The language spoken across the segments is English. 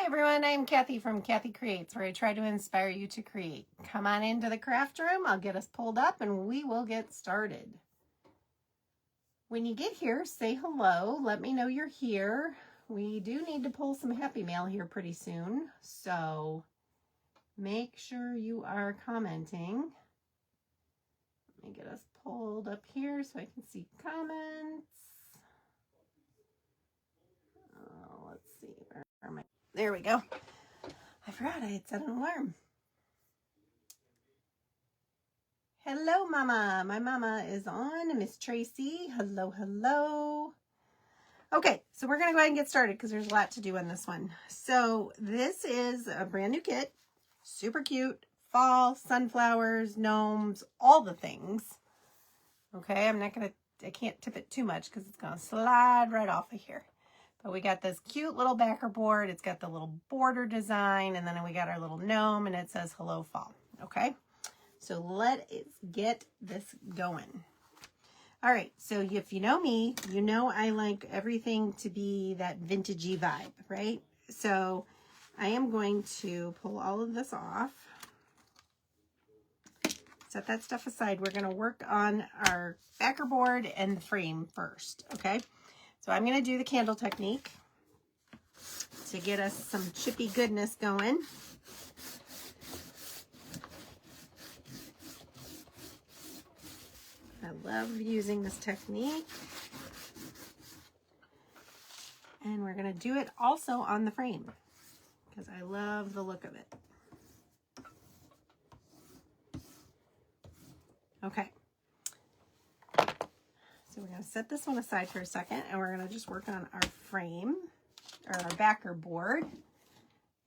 Hi everyone, I'm Kathy from Kathy Creates, where I try to inspire you to create. Come on into the craft room, I'll get us pulled up and we will get started. When you get here, say hello, let me know you're here. We do need to pull some happy mail here pretty soon, so make sure you are commenting. Let me get us pulled up here so I can see comments. Let's see, where am I? There we go. I forgot I had set an alarm. Hello, Mama. My mama is on. Miss Tracy. Hello, hello. Okay, so we're going to go ahead and get started because there's a lot to do on this one. So this is a brand new kit. Super cute. Fall, sunflowers, gnomes, all the things. Okay, I can't tip it too much because it's going to slide right off of here. But we got this cute little backer board. It's got the little border design, and then we got our little gnome, and it says hello fall. Okay, so let's get this going. All right, so if you know me, you know I like everything to be that vintagey vibe, right? So I am going to pull all of this off. Set that stuff aside. We're going to work on our backer board and the frame first, okay? So I'm going to do the candle technique to get us some chippy goodness going. I love using this technique. And we're going to do it also on the frame because I love the look of it. Okay. So we're going to set this one aside for a second, and we're going to just work on our frame, or our backer board.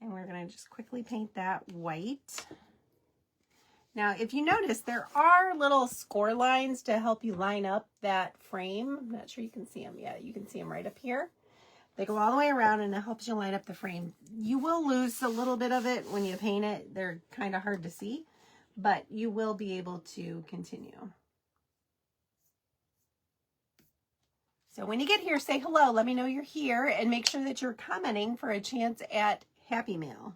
And we're going to just quickly paint that white. Now, if you notice, there are little score lines to help you line up that frame. I'm not sure you can see them yet. You can see them right up here. They go all the way around, and it helps you line up the frame. You will lose a little bit of it when you paint it. They're kind of hard to see, but you will be able to continue. So when you get here, say hello, let me know you're here, and make sure that you're commenting for a chance at Happy Mail.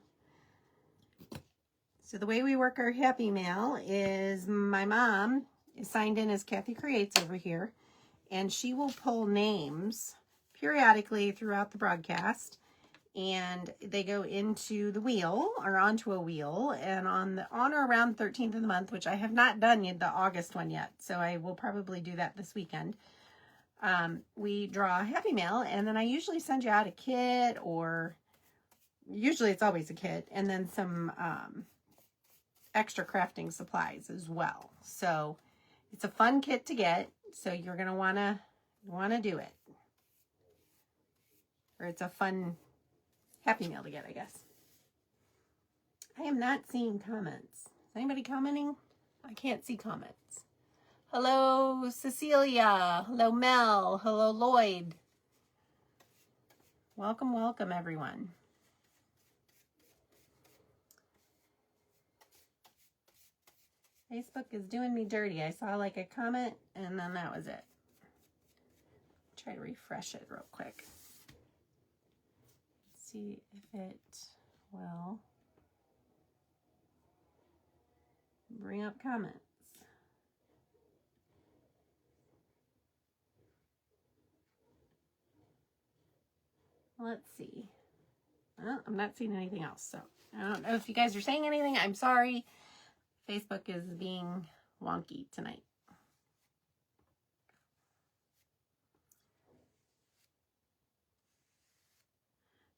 So the way we work our Happy Mail is my mom is signed in as Kathy Creates over here, and she will pull names periodically throughout the broadcast, and they go into the wheel or onto a wheel, and on or around 13th of the month, which I have not done yet, the August one yet, so I will probably do that this weekend. We draw a Happy Mail, and then I usually send you out a kit, or usually it's always a kit, and then some extra crafting supplies as well. So it's a fun kit to get, so you're going to want to do it. Or it's a fun Happy Mail to get, I guess. I am not seeing comments. Is anybody commenting? I can't see comments. Hello, Cecilia. Hello, Mel. Hello, Lloyd. Welcome, welcome, everyone. Facebook is doing me dirty. I saw like a comment, and then that was it. Try to refresh it real quick. Let's see if it will bring up comments. Let's see. Well, I'm not seeing anything else, so I don't know if you guys are saying anything. I'm sorry. Facebook is being wonky tonight.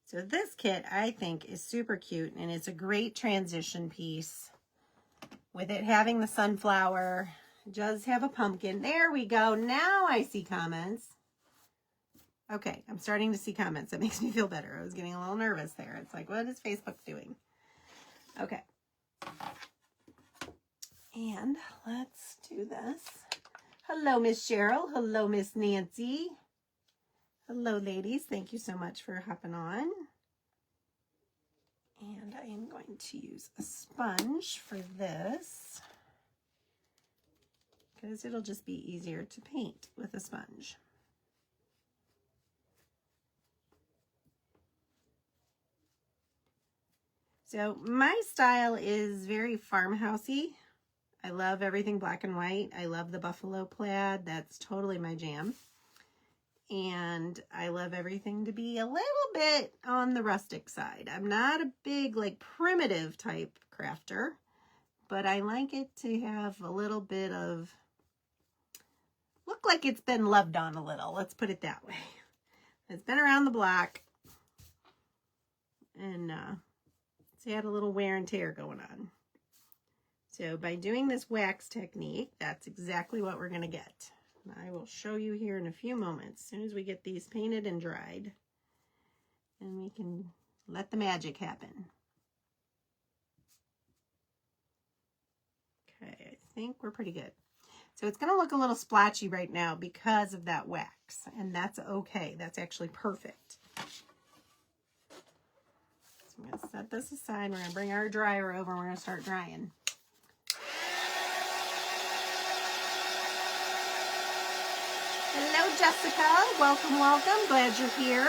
So this kit, I think, is super cute, and it's a great transition piece. With it having the sunflower, it does have a pumpkin. There we go. Now I see comments. Okay, I'm starting to see comments. That makes me feel better. I was getting a little nervous there. It's like, what is Facebook doing? Okay. And let's do this. Hello, Miss Cheryl. Hello, Miss Nancy. Hello, ladies. Thank you so much for hopping on. And I am going to use a sponge for this because it'll just be easier to paint with a sponge. So my style is very farmhousey. I love everything black and white. I love the buffalo plaid. That's totally my jam. And I love everything to be a little bit on the rustic side. I'm not a big, like, primitive type crafter, but I like it to have a little bit of, look like it's been loved on a little. Let's put it that way. It's been around the block, and it's had a little wear and tear going on. So by doing this wax technique, that's exactly what we're going to get. I will show you here in a few moments, as soon as we get these painted and dried, and we can let the magic happen. Okay, I think we're pretty good. So it's going to look a little splotchy right now because of that wax, and that's okay. That's actually perfect. So I'm going to set this aside. We're going to bring our dryer over, and we're going to start drying. Hello, Jessica. Welcome, welcome. Glad you're here.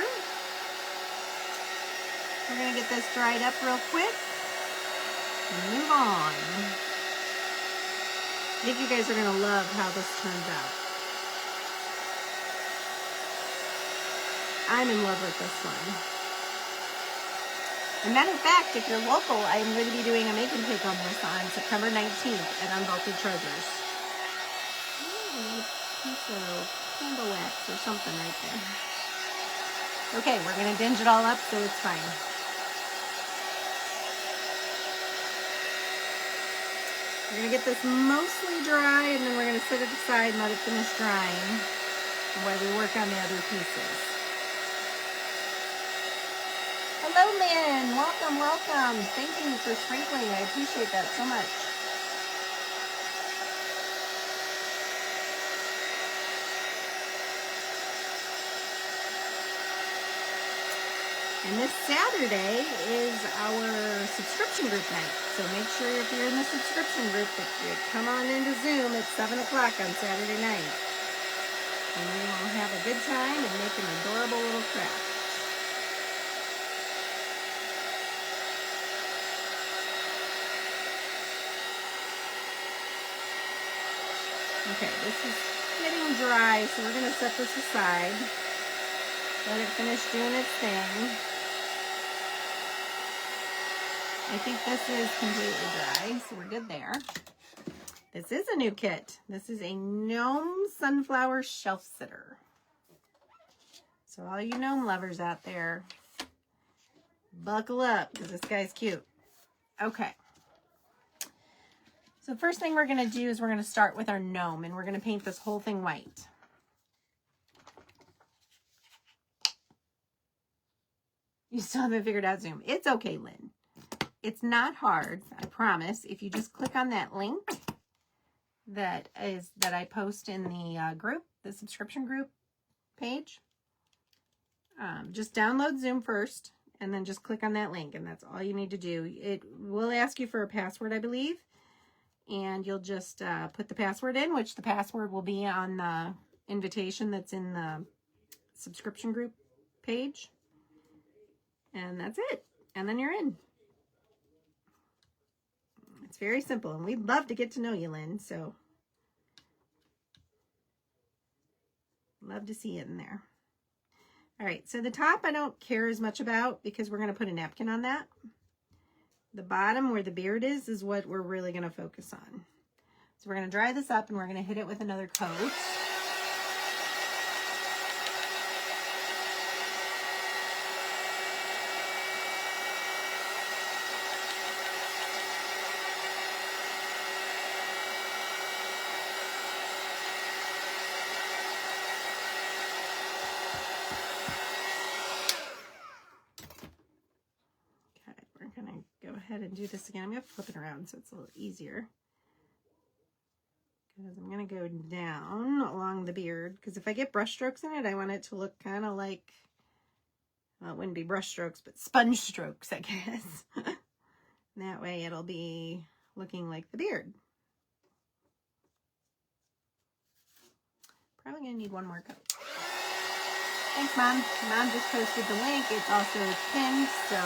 We're going to get this dried up real quick and move on. I think you guys are going to love how this turns out. I'm in love with this one. As a matter of fact, if you're local, I'm going to be doing a make and take on this on September 19th at Unvaulted Treasures. Piece of candle wax or something right there. Okay, we're going to dinge it all up so it's fine. We're going to get this mostly dry, and then we're going to set it aside and let it finish drying while we work on the other pieces. Hello, Lynn. Welcome, welcome. Thank you for sprinkling. I appreciate that so much. And this Saturday is our subscription group night. So make sure if you're in the subscription group that you come on into Zoom at 7 o'clock on Saturday night. And we will have a good time and make an adorable little craft. Okay, this is getting dry, so we're going to set this aside. Let it finish doing its thing. I think this is completely dry, so we're good there. This is a new kit. This is a Gnome Sunflower Shelf Sitter. So all you gnome lovers out there, buckle up, because this guy's cute. Okay. So the first thing we're going to do is we're going to start with our gnome, and we're going to paint this whole thing white. You still haven't figured out Zoom. It's okay, Lynn. It's not hard, I promise. If you just click on that link that I post in the group, the subscription group page, just download Zoom first, and then just click on that link, and that's all you need to do. It will ask you for a password, I believe, and you'll just put the password in, which the password will be on the invitation that's in the subscription group page, and that's it. And then you're in. It's very simple, and we'd love to get to know you, Lynn, so love to see it in there. All right, so the top I don't care as much about because we're going to put a napkin on that. The bottom where the beard is what we're really going to focus on. So we're going to dry this up, and we're going to hit it with another coat. And do this again. I'm going to flip it around so it's a little easier, because I'm going to go down along the beard, because if I get brush strokes in it, I want it to look kind of like, well, it wouldn't be brush strokes, but sponge strokes, I guess. That way it'll be looking like the beard. Probably going to need one more coat. Thanks, Mom. Mom just posted the link. It's also pinned, so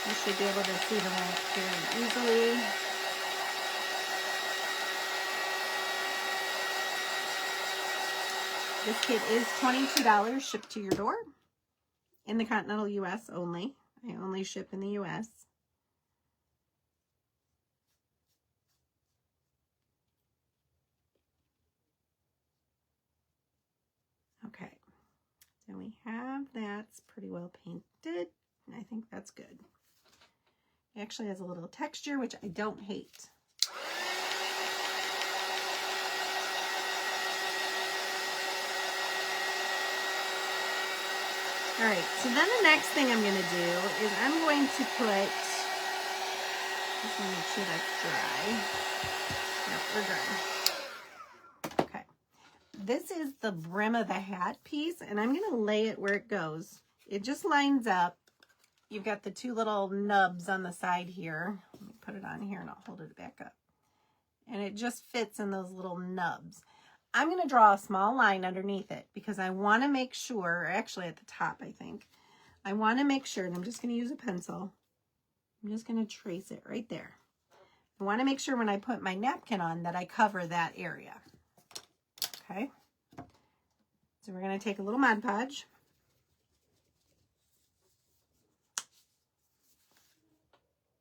You should be able to see the link very easily. This kit is $22 shipped to your door in the continental US only. I only ship in the US. Okay, so we have that's pretty well painted. I think that's good. It actually has a little texture, which I don't hate. All right, so then the next thing I'm going to do is I'm going to put, just want to make sure that's dry. Yep, we're dry. Okay, this is the brim of the hat piece, and I'm going to lay it where it goes. It just lines up. You've got the two little nubs on the side here. Let me put it on here and I'll hold it back up. And it just fits in those little nubs. I'm going to draw a small line underneath it because I want to make sure, actually at the top I think, I want to make sure, and I'm just going to use a pencil. I'm just going to trace it right there. I want to make sure when I put my napkin on that I cover that area. Okay. So we're going to take a little Mod Podge.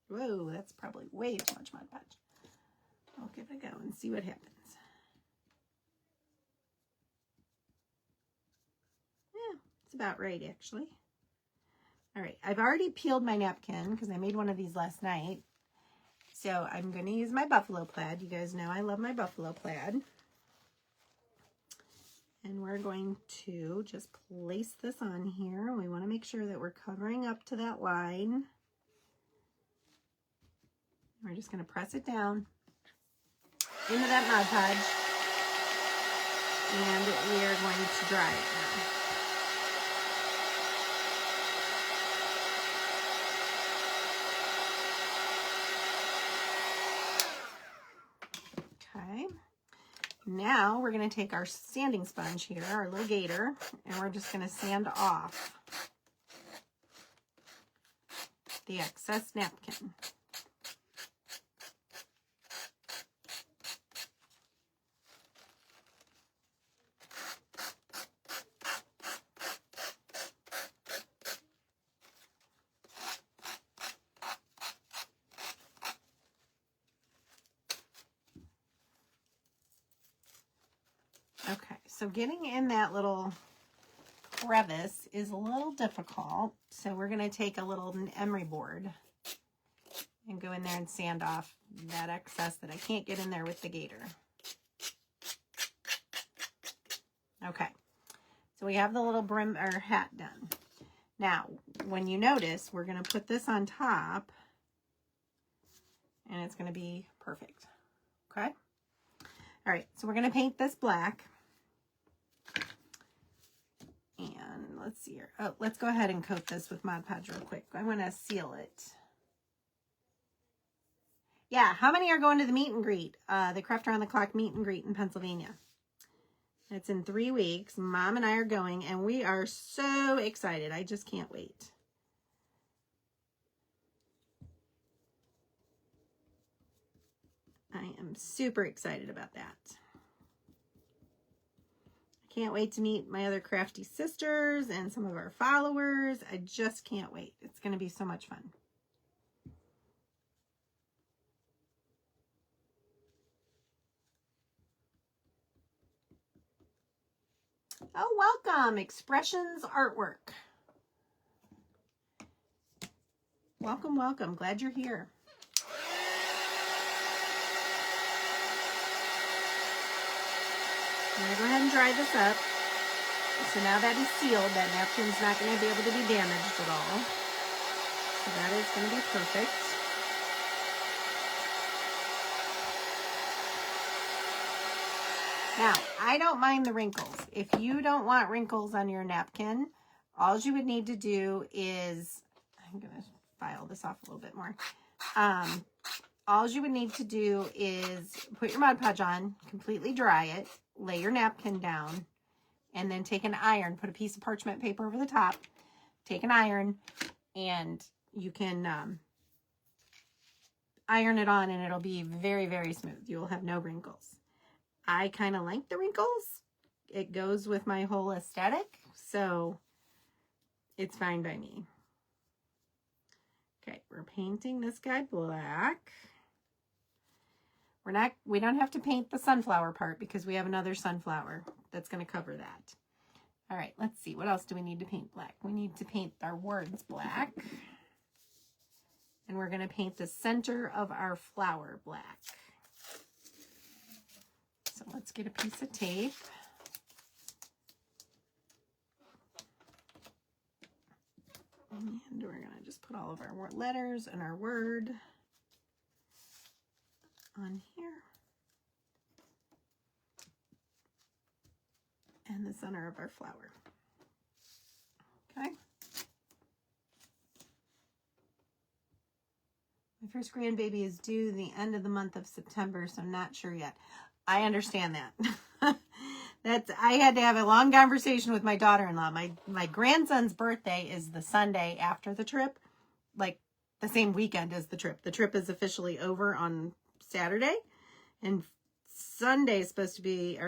Whoa, that's probably way too much Mod Podge. I'll give it a go and see what happens. Yeah, it's about right actually. All right, I've already peeled my napkin because I made one of these last night. So I'm going to use my buffalo plaid. You guys know I love my buffalo plaid. And we're going to just place this on here. We want to make sure that we're covering up to that line. We're just going to press it down into that Mod Podge. And we are going to dry it now. Okay, now we're going to take our sanding sponge here, our little gator, and we're just going to sand off the excess napkin. Okay, so getting in that little crevice is a little difficult. So we're going to take a little emery board and go in there and sand off that excess that I can't get in there with the gator. Okay, so we have the little brim or hat done. Now, when you notice, we're going to put this on top and it's going to be perfect. Okay. All right, so we're going to paint this black. And let's see here. Oh, let's go ahead and coat this with Mod Podge real quick. I want to seal it. Yeah, how many are going to the meet and greet? The Craft Around the Clock meet and greet in Pennsylvania. It's in 3 weeks. Mom and I are going, and we are so excited. I just can't wait. I am super excited about that. Can't wait to meet my other crafty sisters and some of our followers. I just can't wait. It's going to be so much fun. Oh, welcome. Expressions Artwork. Welcome, welcome. Glad you're here. I'm going to go ahead and dry this up. So now that is sealed, that napkin's not going to be able to be damaged at all. So that is going to be perfect. Now, I don't mind the wrinkles. If you don't want wrinkles on your napkin, all you would need to do is, I'm going to file this off a little bit more. All you would need to do is put your Mod Podge on, completely dry it, lay your napkin down, and then take an iron, put a piece of parchment paper over the top, take an iron, and you can iron it on and it'll be very, very smooth. You will have no wrinkles. I kind of like the wrinkles. It goes with my whole aesthetic, so it's fine by me. Okay, we're painting this guy black. We don't have to paint the sunflower part because we have another sunflower that's going to cover that. All right, let's see. What else do we need to paint black? We need to paint our words black. And we're going to paint the center of our flower black. So let's get a piece of tape. And we're going to just put all of our letters and our word on here. And the center of our flower. Okay. My first grandbaby is due the end of the month of September, so I'm not sure yet. I understand that. I had to have a long conversation with my daughter-in-law. My grandson's birthday is the Sunday after the trip, like the same weekend as the trip. The trip is officially over on Saturday, and Sunday's supposed to be,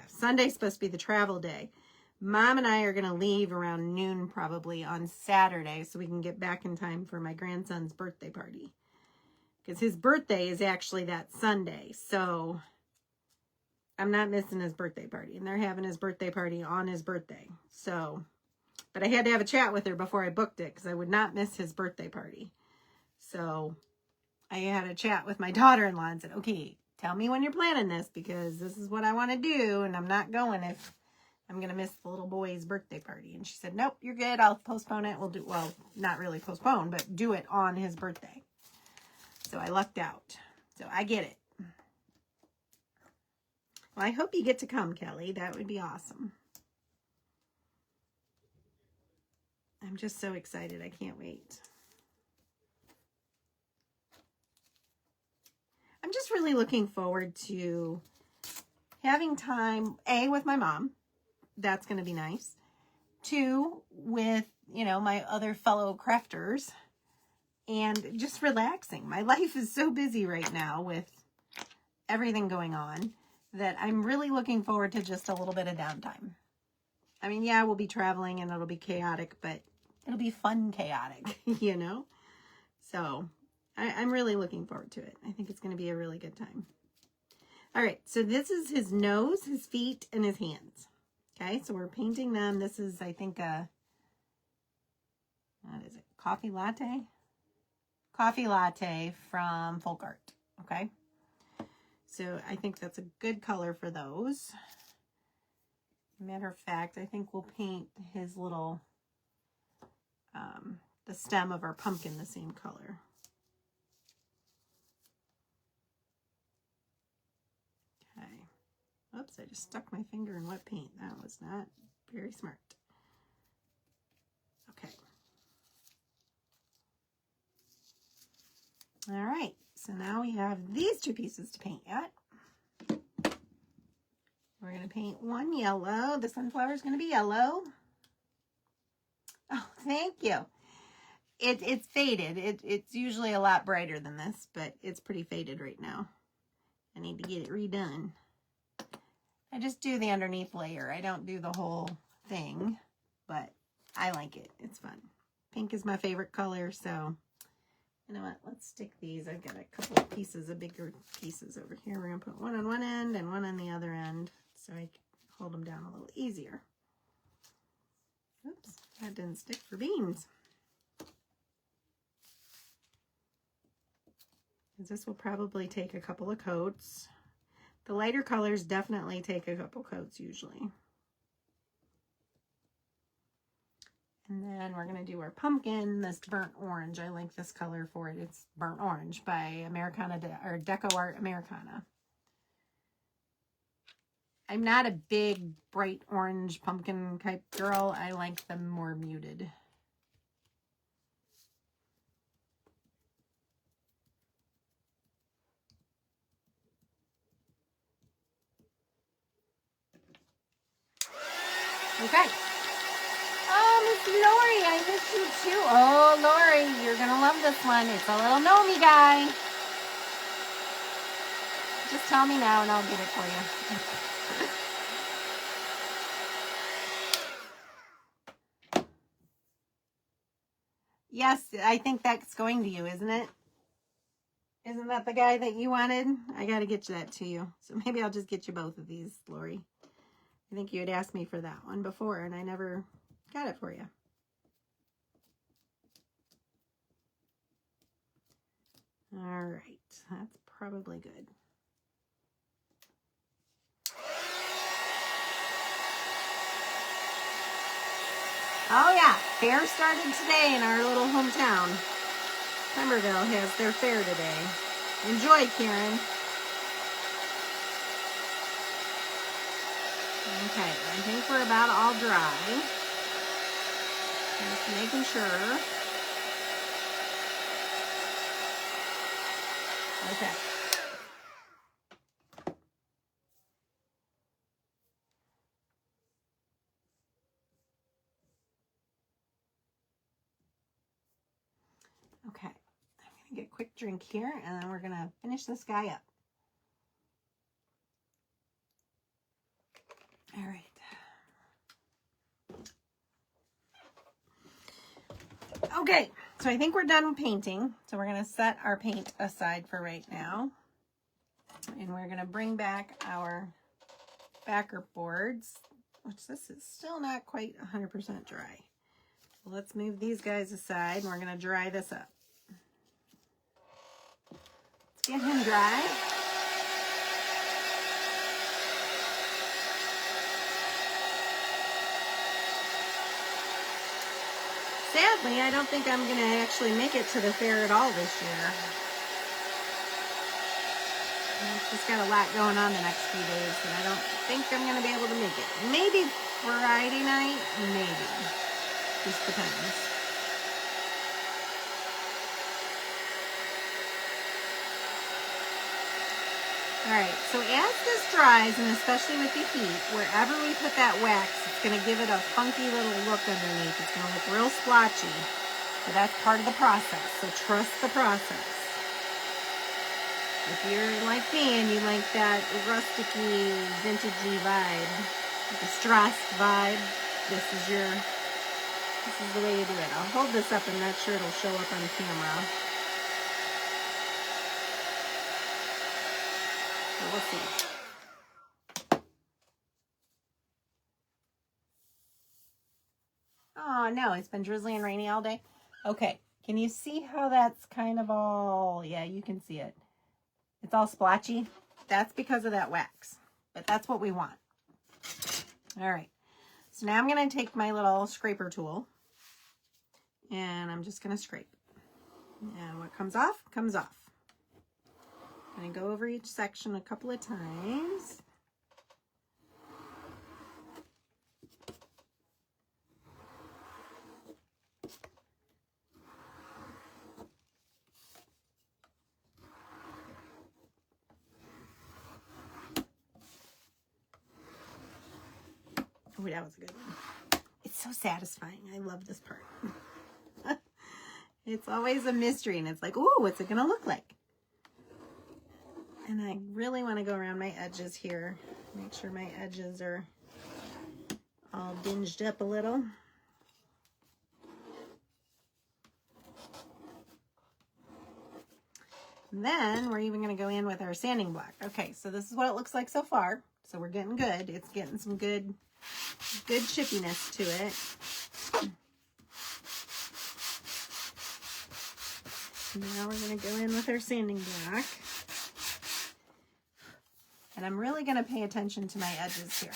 Sunday's supposed to be the travel day. Mom and I are going to leave around noon probably on Saturday so we can get back in time for my grandson's birthday party. Because his birthday is actually that Sunday, so I'm not missing his birthday party. And they're having his birthday party on his birthday. So, but I had to have a chat with her before I booked it because I would not miss his birthday party. So I had a chat with my daughter-in-law and said, okay, tell me when you're planning this because this is what I want to do. And I'm not going if I'm going to miss the little boy's birthday party. And she said, nope, you're good. I'll postpone it. Well, not really postpone, but do it on his birthday. So I lucked out. So I get it. Well, I hope you get to come, Kelly. That would be awesome. I'm just so excited. I can't wait. I'm just really looking forward to having time, A, with my mom. That's going to be nice. 2, with, my other fellow crafters. And just relaxing. My life is so busy right now with everything going on that I'm really looking forward to just a little bit of downtime. I mean, yeah, we'll be traveling and it'll be chaotic, but it'll be fun chaotic, So I'm really looking forward to it. I think it's going to be a really good time. All right, so this is his nose, his feet, and his hands. Okay, so we're painting them. This is, I think, what is it? Coffee latte? Coffee latte from Folk Art. Okay, so I think that's a good color for those. Matter of fact, I think we'll paint his little, the stem of our pumpkin the same color. Okay. Oops, I just stuck my finger in wet paint. That was not very smart. Okay. All right, so now we have these 2 pieces to paint yet. We're going to paint one yellow. The sunflower is going to be yellow. Oh, thank you. It's faded. It's usually a lot brighter than this, but it's pretty faded right now. I need to get it redone. I just do the underneath layer. I don't do the whole thing, but I like it. It's fun. Pink is my favorite color, so you know what? Let's stick these. I've got a couple of pieces, of bigger pieces over here. We're going to put one on one end and one on the other end so I can hold them down a little easier. Oops, that didn't stick for beans. This will probably take a couple of coats. The lighter colors definitely take a couple coats usually. And then we're going to do our pumpkin, this burnt orange. I like this color for it. It's burnt orange by Deco Art Americana. I'm not a big bright orange pumpkin type girl. I like them more muted. Okay. Oh, Miss Lori, I missed you too. Oh, Lori, you're going to love this one. It's a little Gnome guy. Just tell me now and I'll get it for you. Yes, I think that's going to you, isn't it? Isn't that the guy that you wanted? I got to get that to you. So maybe I'll just get you both of these, Lori. I think you had asked me for that one before and I never got it for you. All right, that's probably good. Oh yeah, fair started today in our little hometown. Somerville has their fair today. Enjoy, Karen. Okay, I think we're about all dry. Just making sure. Okay. Okay, I'm going to get a quick drink here and then we're going to finish this guy up. All right. Okay, so I think we're done painting. So we're going to set our paint aside for right now. And we're going to bring back our backer boards, which this is still not quite 100% dry. So let's move these guys aside and we're going to dry this up. Let's get him dry. Sadly, I don't think I'm going to actually make it to the fair at all this year. I've just got a lot going on the next few days, and I don't think I'm going to be able to make it. Maybe Friday night, maybe. Just depends. All right, so as this dries, and especially with the heat, wherever we put that wax, it's going to give it a funky little look underneath. It's going to look real splotchy, but that's part of the process, so trust the process. If you're like me and you like that rustic-y, vintagey vibe, the Strass vibe, this is the way you do it. I'll hold this up. I'm not sure it'll show up on camera. But we'll see. Oh no, it's been drizzly and rainy all day. Okay, can you see how that's kind of all, yeah, you can see it. It's all splotchy. That's because of that wax, but that's what we want. All right, so now I'm going to take my little scraper tool and I'm just going to scrape. And what comes off, comes off. I'm going to go over each section a couple of times. Oh, that was a good one. It's so satisfying. I love this part. It's always a mystery, and it's like, ooh, what's it going to look like? And I really want to go around my edges here. Make sure my edges are all dinged up a little. And then we're even going to go in with our sanding block. Okay, so this is what it looks like so far. So we're getting good. It's getting some good chippiness to it. Now we're going to go in with our sanding block. And I'm really going to pay attention to my edges here.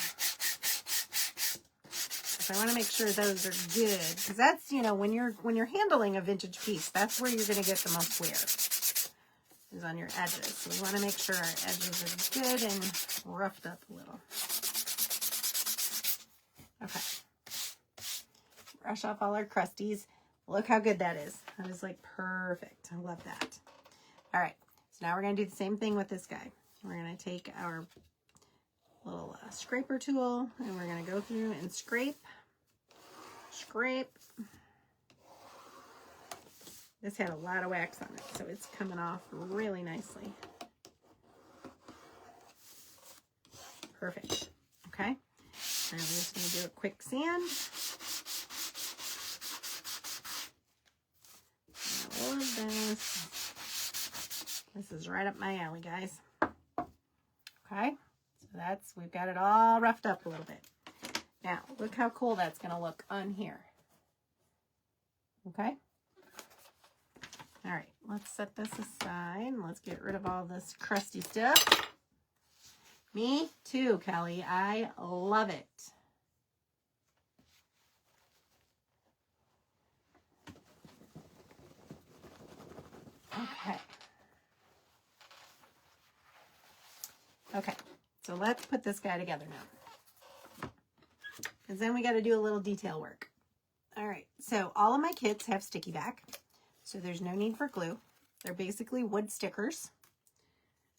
So I want to make sure those are good. Because that's, you know, when you're handling a vintage piece, that's where you're going to get the most wear, is on your edges. So we want to make sure our edges are good and roughed up a little. Okay. Brush off all our crusties. Look how good that is. That is like perfect. I love that. All right. So now we're going to do the same thing with this guy. We're going to take our little scraper tool and we're going to go through and scrape scrape. This had a lot of wax on it, so it's coming off really nicely. Perfect. Okay. And we're just going to do a quick sand. All of this. This is right up my alley, guys. Okay. So we've got it all roughed up a little bit. Now, look how cool that's going to look on here. Okay. All right. Let's set this aside. Let's get rid of all this crusty stuff. Me too, Kelly. I love it. Okay. Okay. So let's put this guy together now. Because then we got to do a little detail work. All right. So all of my kits have sticky back. So there's no need for glue. They're basically wood stickers.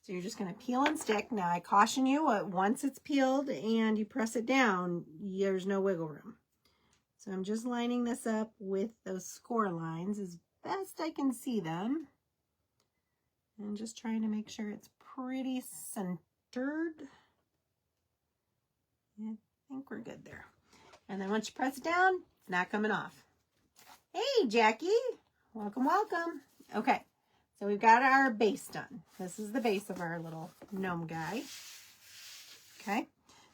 So you're just going to peel and stick. Now I caution you, once it's peeled and you press it down, there's no wiggle room. So I'm just lining this up with those score lines as best I can see them. And just trying to make sure it's pretty centered. Yeah, I think we're good there. And then once you press it down, it's not coming off. Hey, Jackie. Welcome, welcome. Okay. So we've got our base done. This is the base of our little gnome guy. Okay,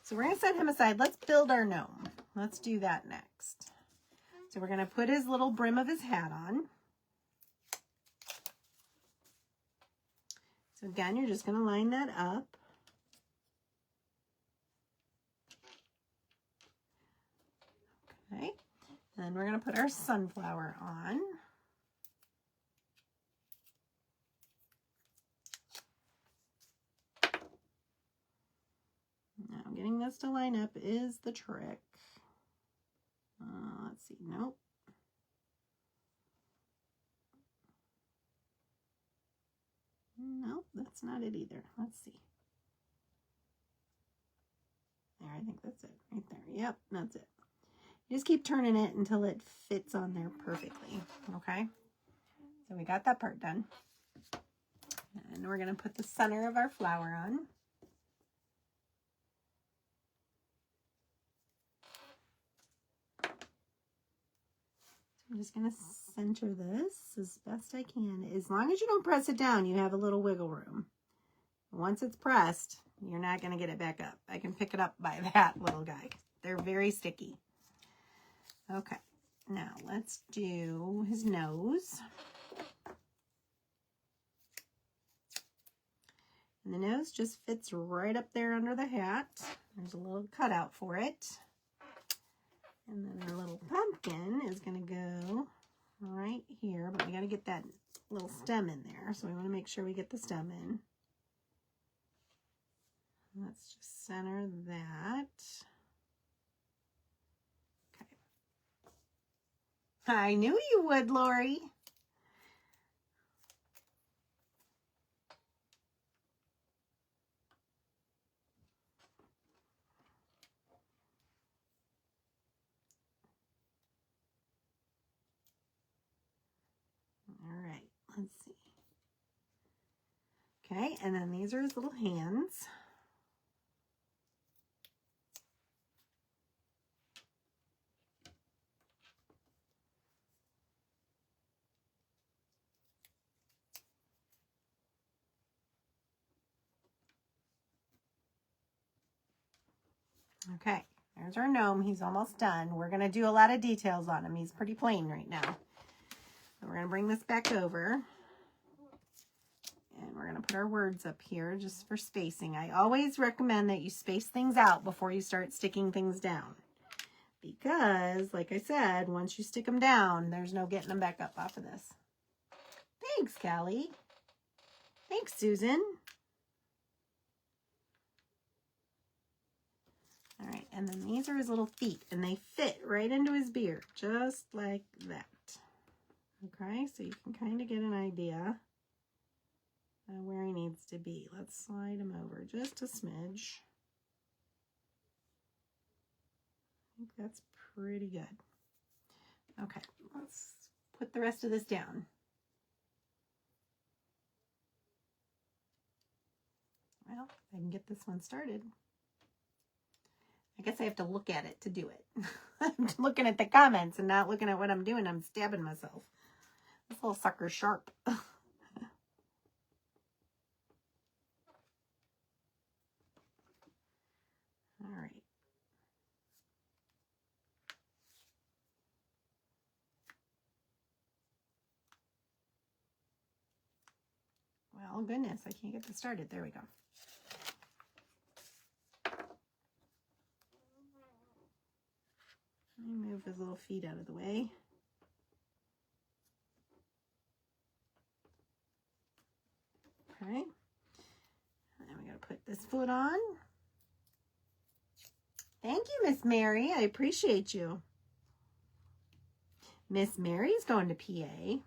so we're going to set him aside. Let's build our gnome. Let's do that next. So we're going to put his little brim of his hat on. So again, you're just going to line that up. Okay, and then we're going to put our sunflower on. Now, getting this to line up is the trick. Let's see. Nope. Nope, that's not it either. Let's see. There, I think that's it. Right there. Yep, that's it. You just keep turning it until it fits on there perfectly. Okay? So we got that part done. And we're going to put the center of our flower on. I'm just going to center this as best I can. As long as you don't press it down, you have a little wiggle room. Once it's pressed, you're not going to get it back up. I can pick it up by that little guy. They're very sticky. Okay, now let's do his nose. And the nose just fits right up there under the hat. There's a little cutout for it. And then our little pumpkin is going to go right here, but we got to get that little stem in there. So we want to make sure we get the stem in. Let's just center that. Okay. I knew you would, Lori. All right, let's see. Okay, and then these are his little hands. Okay, there's our gnome. He's almost done. We're going to do a lot of details on him. He's pretty plain right now. We're going to bring this back over. And we're going to put our words up here just for spacing. I always recommend that you space things out before you start sticking things down. Because, like I said, once you stick them down, there's no getting them back up off of this. Thanks, Callie. Thanks, Susan. All right, and then these are his little feet, and they fit right into his beard, just like that. Okay, so you can kind of get an idea of where he needs to be. Let's slide him over just a smidge. I think that's pretty good. Okay, let's put the rest of this down. Well, I can get this one started. I guess I have to look at it to do it. I'm looking at the comments and not looking at what I'm doing. I'm stabbing myself. This little sucker's sharp. All right. Well, goodness, I can't get this started. There we go. Let me move his little feet out of the way. Okay. And then we got to put this foot on. Thank you, Miss Mary. I appreciate you. Miss Mary's going to PA.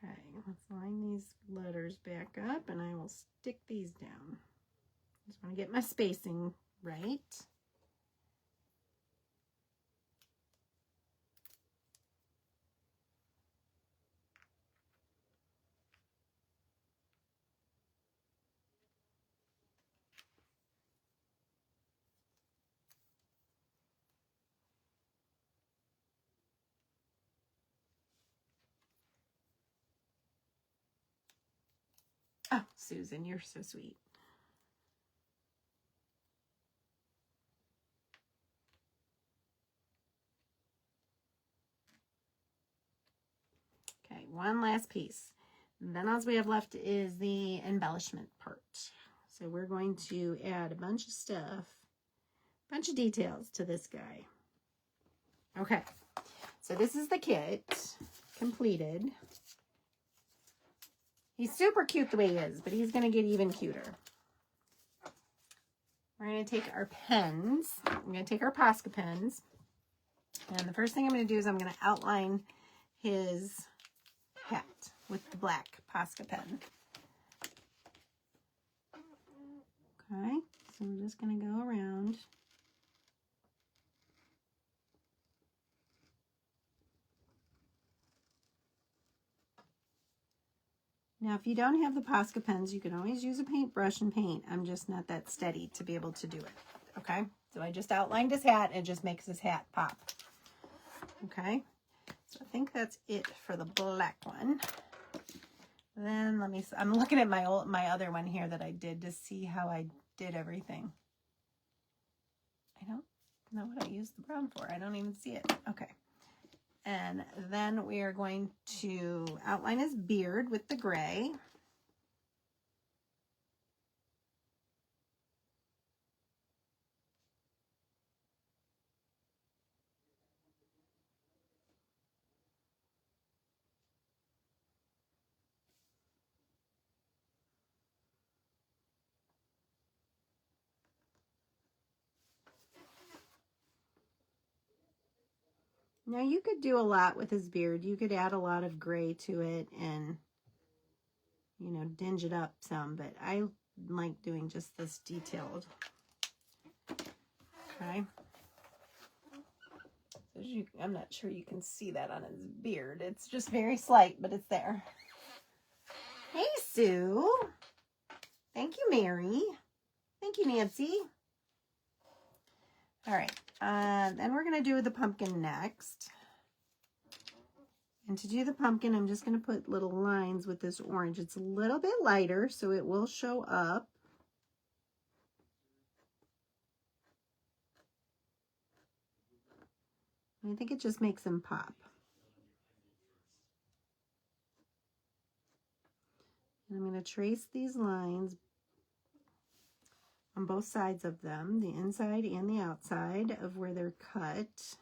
Okay, let's line these letters back up and I will stick these down. Just want to get my spacing right. Oh, Susan, you're so sweet. Okay, one last piece. And then all we have left is the embellishment part. So we're going to add a bunch of stuff, a bunch of details to this guy. Okay, so this is the kit completed. He's super cute the way he is, but he's going to get even cuter. We're going to take our pens. I'm going to take our Posca pens. And the first thing I'm going to do is I'm going to outline his hat with the black Posca pen. Okay, so I'm just going to go around. Now, if you don't have the Posca pens, you can always use a paintbrush and paint. I'm just not that steady to be able to do it. Okay, so I just outlined his hat. It just makes his hat pop. Okay, so I think that's it for the black one. Then let me, I'm looking at my other one here that I did to see how I did everything. I don't know what I used the brown for. I don't even see it. Okay. And then we are going to outline his beard with the gray. Now you could do a lot with his beard. You could add a lot of gray to it and, you know, dinge it up some, but I like doing just this detailed. Okay. I'm not sure you can see that on his beard. It's just very slight, but it's there. Hey, Sue. Thank you, Mary. Thank you, Nancy. All right. Then we're going to do the pumpkin next. And to do the pumpkin, I'm just going to put little lines with this orange. It's a little bit lighter, so it will show up. I think it just makes them pop. And I'm going to trace these lines on both sides of them, the inside and the outside of where they're cut,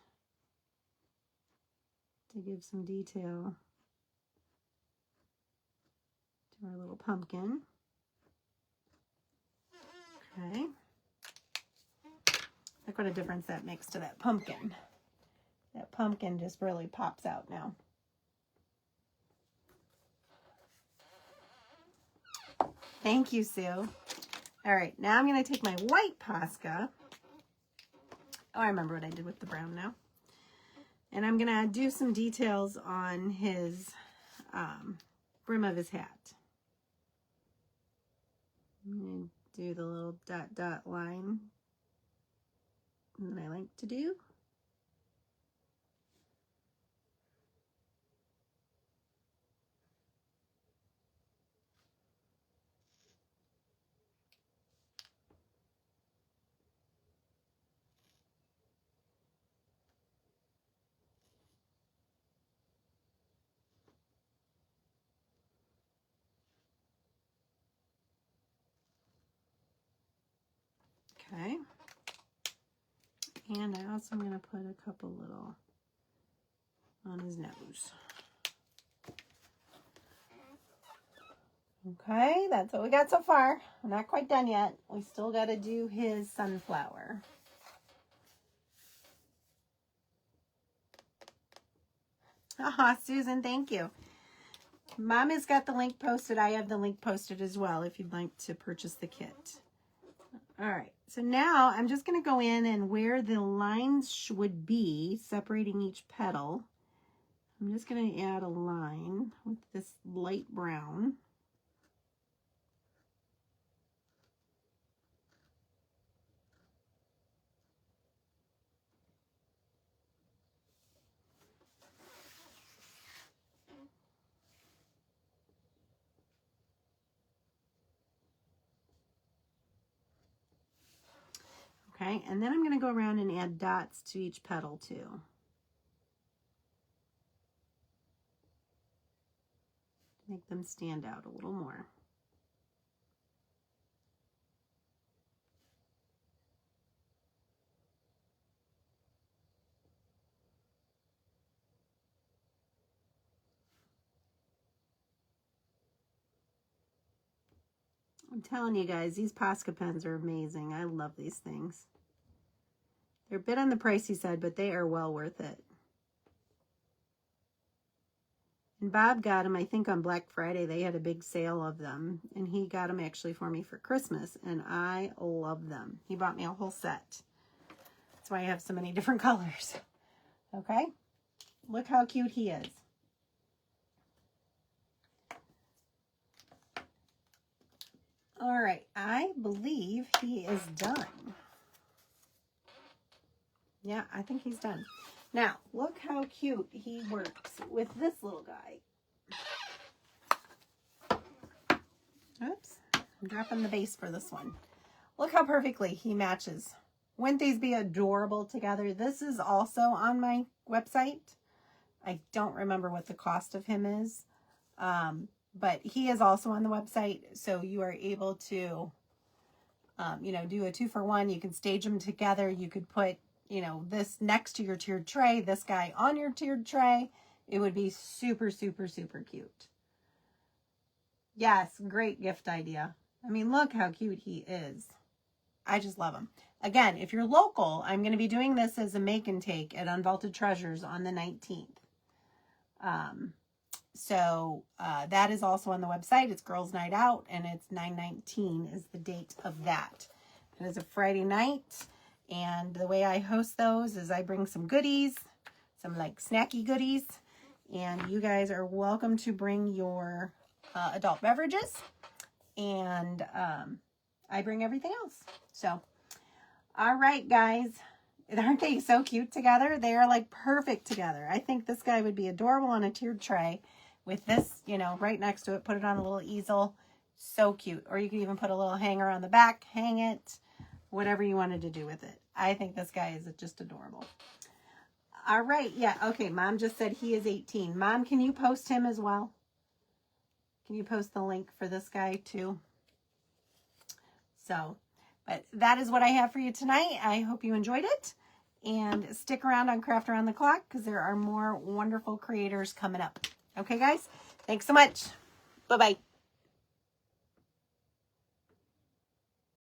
to give some detail to our little pumpkin. Okay. Look what a difference that makes to that pumpkin. That pumpkin just really pops out now. Thank you, Sue. All right, now I'm going to take my white Posca. Oh, I remember what I did with the brown now. And I'm going to do some details on his brim of his hat. I'm going to do the little dot dot line that I like to do. Okay. And I also am going to put a couple little on his nose. Okay, that's what we got so far. We're not quite done yet. We still got to do his sunflower. Ah, Susan, thank you. Mom has got the link posted. I have the link posted as well if you'd like to purchase the kit. All right, so now I'm just going to go in and where the lines would be separating each petal, I'm just going to add a line with this light brown. Okay, and then I'm going to go around and add dots to each petal too. Make them stand out a little more. I'm telling you guys, these Posca pens are amazing. I love these things. They're a bit on the pricey side, but they are well worth it. And Bob got them, I think on Black Friday. They had a big sale of them. And he got them actually for me for Christmas. And I love them. He bought me a whole set. That's why I have so many different colors. Okay? Look how cute he is. All right. I believe he is done. Yeah, I think he's done. Now, look how cute he works with this little guy. Oops, I'm dropping the base for this one. Look how perfectly he matches. Wouldn't these be adorable together? This is also on my website. I don't remember what the cost of him is, but he is also on the website, so you are able to, you know, do a 2-for-1. You can stage them together. You could put, you know, this next to your tiered tray, this guy on your tiered tray. It would be super, super, super cute. Yes, great gift idea. I mean, look how cute he is. I just love him. Again, if you're local, I'm going to be doing this as a make and take at Unvaulted Treasures on the 19th. That is also on the website. It's Girls Night Out, and it's 9/19 is the date of that. It is a Friday night. And the way I host those is I bring some goodies, some like snacky goodies, and you guys are welcome to bring your adult beverages, and I bring everything else. So, all right, guys, aren't they so cute together? They are like perfect together. I think this guy would be adorable on a tiered tray with this, you know, right next to it. Put it on a little easel. So cute. Or you could even put a little hanger on the back, hang it. Whatever you wanted to do with it. I think this guy is just adorable. All right. Yeah. Okay. Mom just said he is 18. Mom, can you post him as well? Can you post the link for this guy too? So, but that is what I have for you tonight. I hope you enjoyed it. And stick around on Craft Around the Clock because there are more wonderful creators coming up. Okay, guys? Thanks so much. Bye-bye.